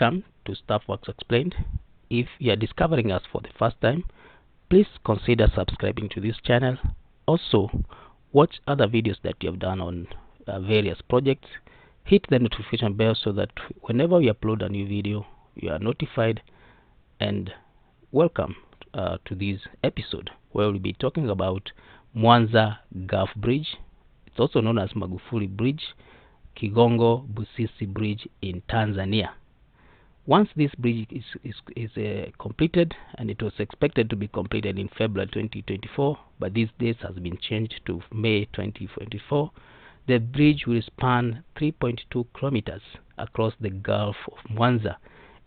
Welcome to Staff Works Explained. If you are discovering us for the first time, please consider subscribing to this channel. Also, watch other videos that you have done on various projects. Hit the notification bell so that whenever we upload a new video, you are notified. And welcome to this episode where we'll be talking about Mwanza Gulf Bridge. It's also known as Magufuli Bridge, Kigongo Busisi Bridge in Tanzania. Once this bridge is completed, and it was expected to be completed in February 2024, but these dates has been changed to May 2024, the bridge will span 3.2 kilometers across the Gulf of Mwanza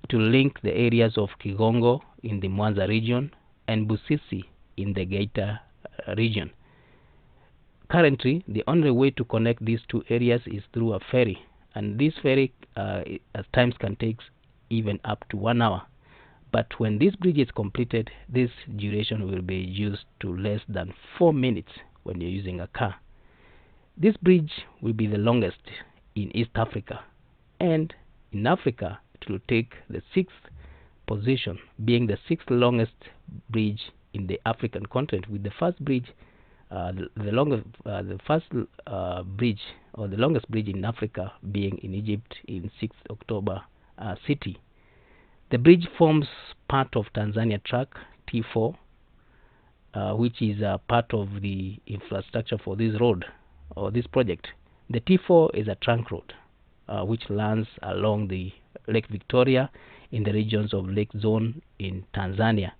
to link the areas of Kigongo in the Mwanza region and Busisi in the Geita region. Currently, the only way to connect these two areas is through a ferry, and this ferry at times can take even up to 1 hour. But when this bridge is completed, this duration will be reduced to less than 4 minutes when you're using a car. This bridge will be the longest in East Africa, and in Africa it will take the 6th position, being the 6th longest bridge in the African continent, with the first bridge the first bridge, or the longest bridge in Africa, being in Egypt in 6th October city. The bridge forms part of Tanzanian Track T4, which is part of the infrastructure for this road or this project. The T4 is a trunk road which runs along the Lake Victoria in the regions of Lake Zone in Tanzania.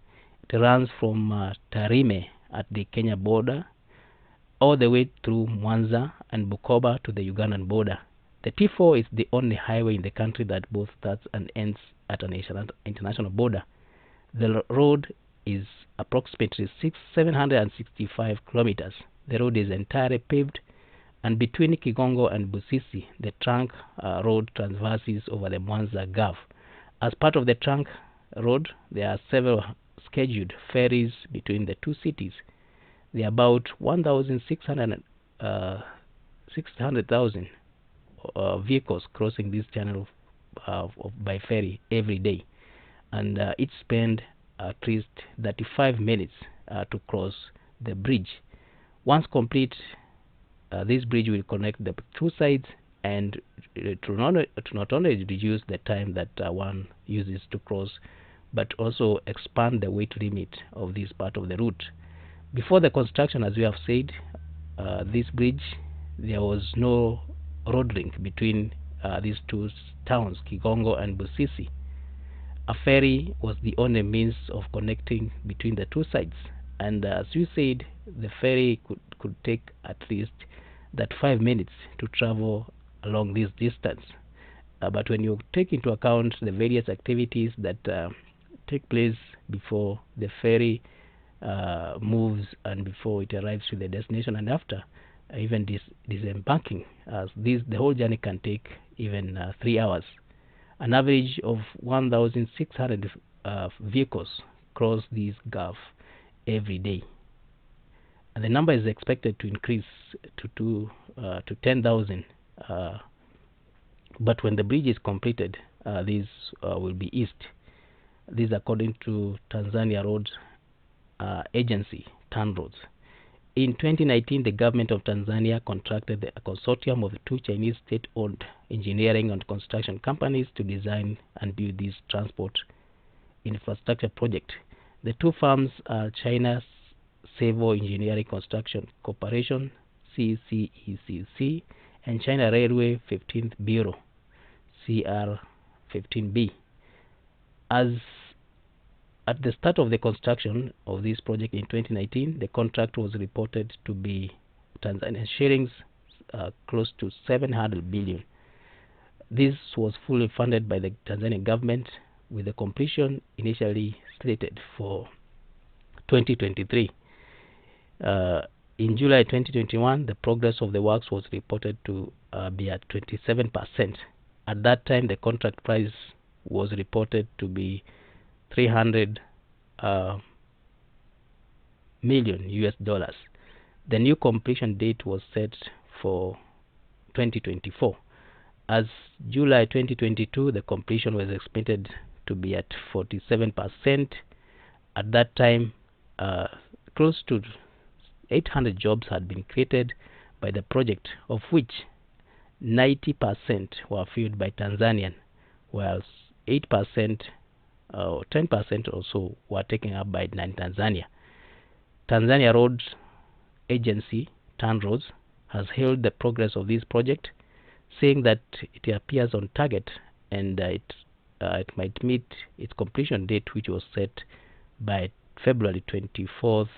It runs from Tarime at the Kenya border all the way through Mwanza and Bukoba to the Ugandan border. The T4 is the only highway in the country that both starts and ends at an international border. The road is approximately 765 kilometers. The road is entirely paved, and between Kigongo and Busisi, the trunk road traverses over the Mwanza Gulf. As part of the trunk road, there are several scheduled ferries between the two cities. There are about 600,000 vehicles crossing this channel by ferry every day, and each spend at least 35 minutes to cross the bridge. Once complete, this bridge will connect the two sides, and to not only reduce the time that one uses to cross, but also expand the weight limit of this part of the route. Before the construction, as we have said, this bridge, there was no road link between these two towns, Kigongo and Busisi. A ferry was the only means of connecting between the two sides, and as you said, the ferry could take at least that 5 minutes to travel along this distance. But when you take into account the various activities that take place before the ferry moves and before it arrives to the destination, and after even disembarking, the whole journey can take even 3 hours. An average of 1,600 vehicles cross this Gulf every day, and the number is expected to increase to 10,000. But when the bridge is completed, this will be east. This according to Tanzania Road Agency, TANROADS. In 2019, the government of Tanzania contracted a consortium of 2 Chinese state-owned engineering and construction companies to design and build this transport infrastructure project. The two firms are China's Civil Engineering Construction Corporation, CCECC, and China Railway 15th Bureau, CR15B. At the start of the construction of this project in 2019, the contract was reported to be Tanzanian shillings close to 700 billion. This was fully funded by the Tanzanian government, with the completion initially slated for 2023. In July 2021, the progress of the works was reported to be at 27%. At that time, the contract price was reported to be $300 million US dollars. The new completion date was set for 2024. As July 2022, the completion was expected to be at 47%. At that time, close to 800 jobs had been created by the project, of which 90% were filled by Tanzanian, whilst 8% or 10% also were taken up by non-Tanzania. Tanzania Road Agency, TAN Roads, has hailed the progress of this project, saying that it appears on target and it might meet its completion date, which was set by February 24th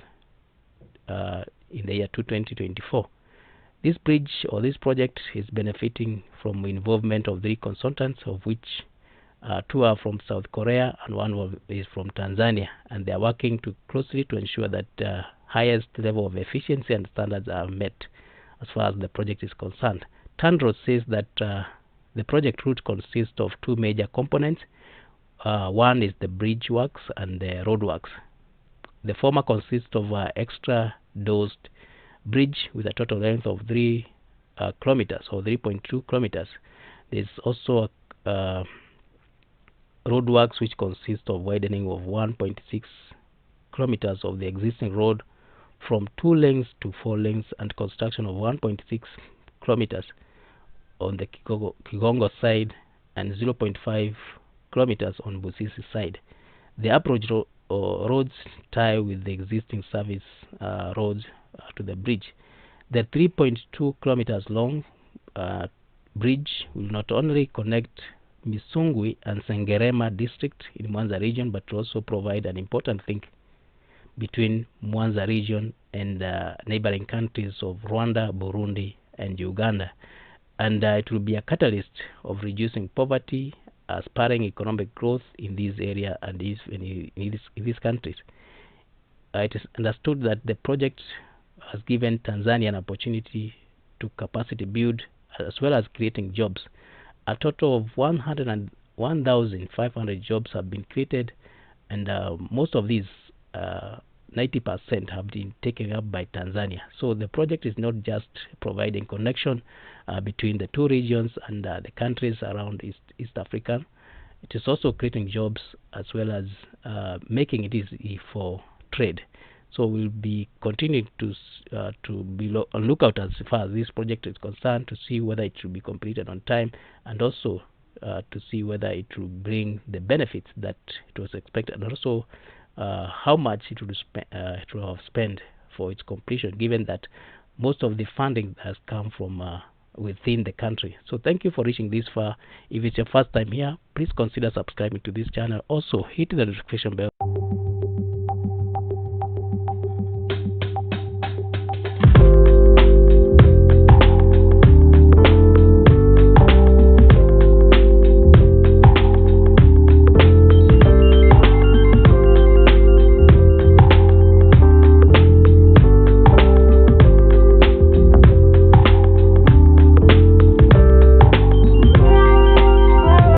in the year 2024. This bridge or this project is benefiting from the involvement of 3 consultants, of which 2 are from South Korea and 1 is from Tanzania, and they are working closely to ensure that highest level of efficiency and standards are met as far as the project is concerned. TAN Roads says that the project route consists of 2 major components. One is the bridge works and the road works. The former consists of extra dosed bridge with a total length of 3 kilometers or 3.2 kilometers. There's also road works which consist of widening of 1.6 kilometers of the existing road from 2 lanes to 4 lanes and construction of 1.6 kilometers on the Kigongo side and 0.5 kilometers on Busisi side. The approach roads tie with the existing service roads to the bridge. The 3.2 kilometers long bridge will not only connect Misungwi and Sengerema district in Mwanza region, but also provide an important link between Mwanza region and neighboring countries of Rwanda, Burundi, and Uganda. And it will be a catalyst of reducing poverty, spurring economic growth in this area and in these countries. It is understood that the project has given Tanzania an opportunity to capacity build as well as creating jobs. A total of 101,500 jobs have been created, and most of these 90% have been taken up by Tanzania. So the project is not just providing connection between the 2 regions and the countries around East Africa. It is also creating jobs as well as making it easy for trade. So we'll be continuing to be on lookout as far as this project is concerned, to see whether it will be completed on time, and also to see whether it will bring the benefits that it was expected, and also how much it will have spent for its completion, given that most of the funding has come from within the country. So thank you for reaching this far. If it's your first time here, please consider subscribing to this channel. Also hit the notification bell